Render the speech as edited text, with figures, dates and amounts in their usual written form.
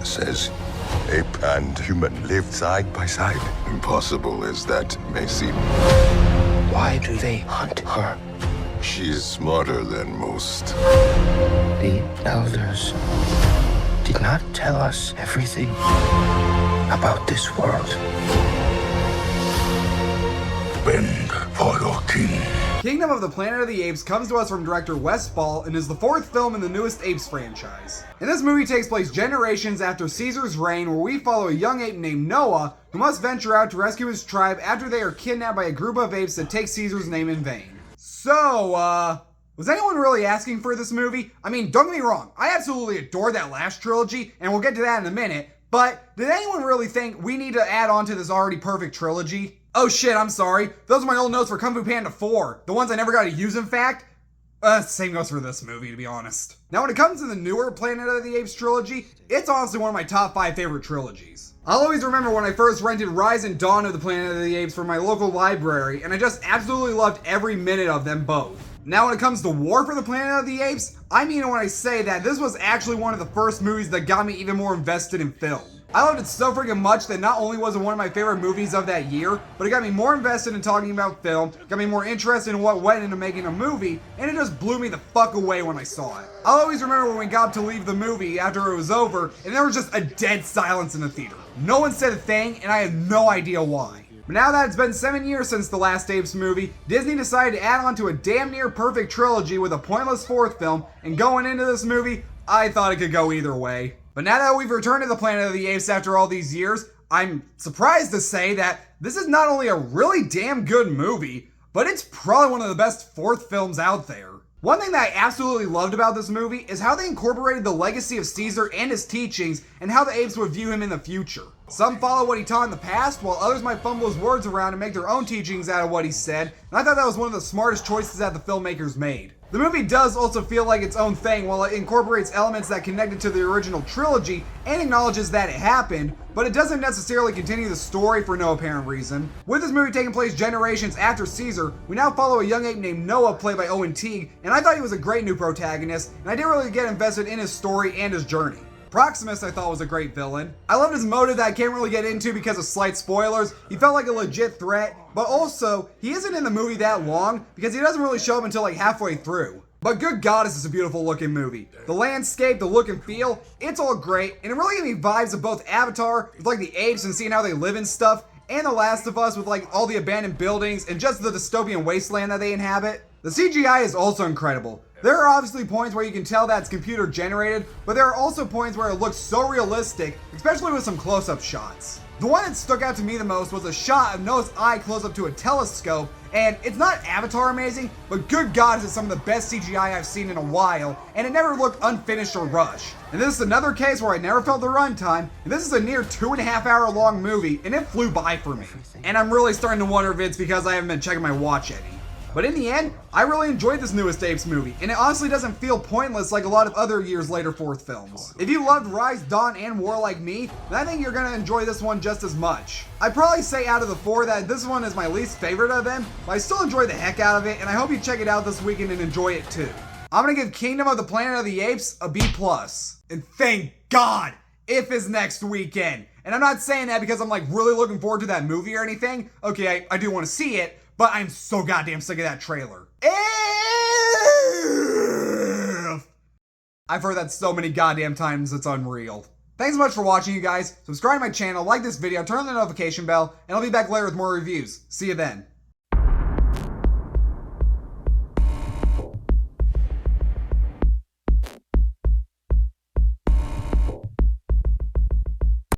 says ape and human lived side by side. Impossible as that may seem. Why do they hunt her? She's smarter than most. The elders did not tell us everything about this world. Bend for your king. Kingdom of the Planet of the Apes comes to us from director Wes Ball and is the fourth film in the newest Apes franchise. And this movie takes place generations after Caesar's reign, where we follow a young ape named Noah who must venture out to rescue his tribe after they are kidnapped by a group of apes that take Caesar's name in vain. So, was anyone really asking for this movie? I mean, don't get me wrong, I absolutely adore that last trilogy, and we'll get to that in a minute, but did anyone really think we need to add on to this already perfect trilogy? Oh shit, I'm sorry. Those are my old notes for Kung Fu Panda 4. The ones I never got to use, in fact. Same goes for this movie, to be honest. Now, when it comes to the newer Planet of the Apes trilogy, it's honestly one of my top 5 favorite trilogies. I'll always remember when I first rented Rise and Dawn of the Planet of the Apes from my local library, and I just absolutely loved every minute of them both. Now, when it comes to War for the Planet of the Apes, I mean it when I say that this was actually one of the first movies that got me even more invested in film. I loved it so freaking much that not only was it one of my favorite movies of that year, but it got me more invested in talking about film, got me more interested in what went into making a movie, and it just blew me the fuck away when I saw it. I'll always remember when we got to leave the movie after it was over, and there was just a dead silence in the theater. No one said a thing, and I had no idea why. But now that it's been 7 years since the last Apes movie, Disney decided to add on to a damn near perfect trilogy with a pointless fourth film, and going into this movie, I thought it could go either way. But now that we've returned to the Planet of the Apes after all these years, I'm surprised to say that this is not only a really damn good movie, but it's probably one of the best fourth films out there. One thing that I absolutely loved about this movie is how they incorporated the legacy of Caesar and his teachings and how the apes would view him in the future. Some follow what he taught in the past, while others might fumble his words around and make their own teachings out of what he said, and I thought that was one of the smartest choices that the filmmakers made. The movie does also feel like its own thing while it incorporates elements that connected to the original trilogy and acknowledges that it happened, but it doesn't necessarily continue the story for no apparent reason. With this movie taking place generations after Caesar, we now follow a young ape named Noah played by Owen Teague, and I thought he was a great new protagonist, and I didn't really get invested in his story and his journey. Proximus I thought was a great villain. I loved his motive that I can't really get into because of slight spoilers. He felt like a legit threat, but also, he isn't in the movie that long because he doesn't really show up until like halfway through. But good God, is this a beautiful looking movie. The landscape, the look and feel, it's all great, and it really gave me vibes of both Avatar, with like the apes and seeing how they live and stuff, and The Last of Us with like all the abandoned buildings and just the dystopian wasteland that they inhabit. The CGI is also incredible. There are obviously points where you can tell that it's computer generated, but there are also points where it looks so realistic, especially with some close-up shots. The one that stuck out to me the most was a shot of Noah's eye close up to a telescope, and it's not Avatar amazing, but good God is it some of the best CGI I've seen in a while, and it never looked unfinished or rushed. And this is another case where I never felt the runtime, and this is a near 2.5 hour long movie, and it flew by for me. And I'm really starting to wonder if it's because I haven't been checking my watch any. But in the end, I really enjoyed this newest Apes movie, and it honestly doesn't feel pointless like a lot of other years later fourth films. If you loved Rise, Dawn, and War like me, then I think you're gonna enjoy this one just as much. I'd probably say out of the 4 that this one is my least favorite of them, but I still enjoy the heck out of it, and I hope you check it out this weekend and enjoy it too. I'm gonna give Kingdom of the Planet of the Apes a B+. And thank God, if is next weekend. And I'm not saying that because I'm like really looking forward to that movie or anything. Okay, I do want to see it, but I'm so goddamn sick of that trailer. I've heard that so many goddamn times, it's unreal. Thanks so much for watching, you guys. Subscribe to my channel, like this video, turn on the notification bell, and I'll be back later with more reviews. See you then.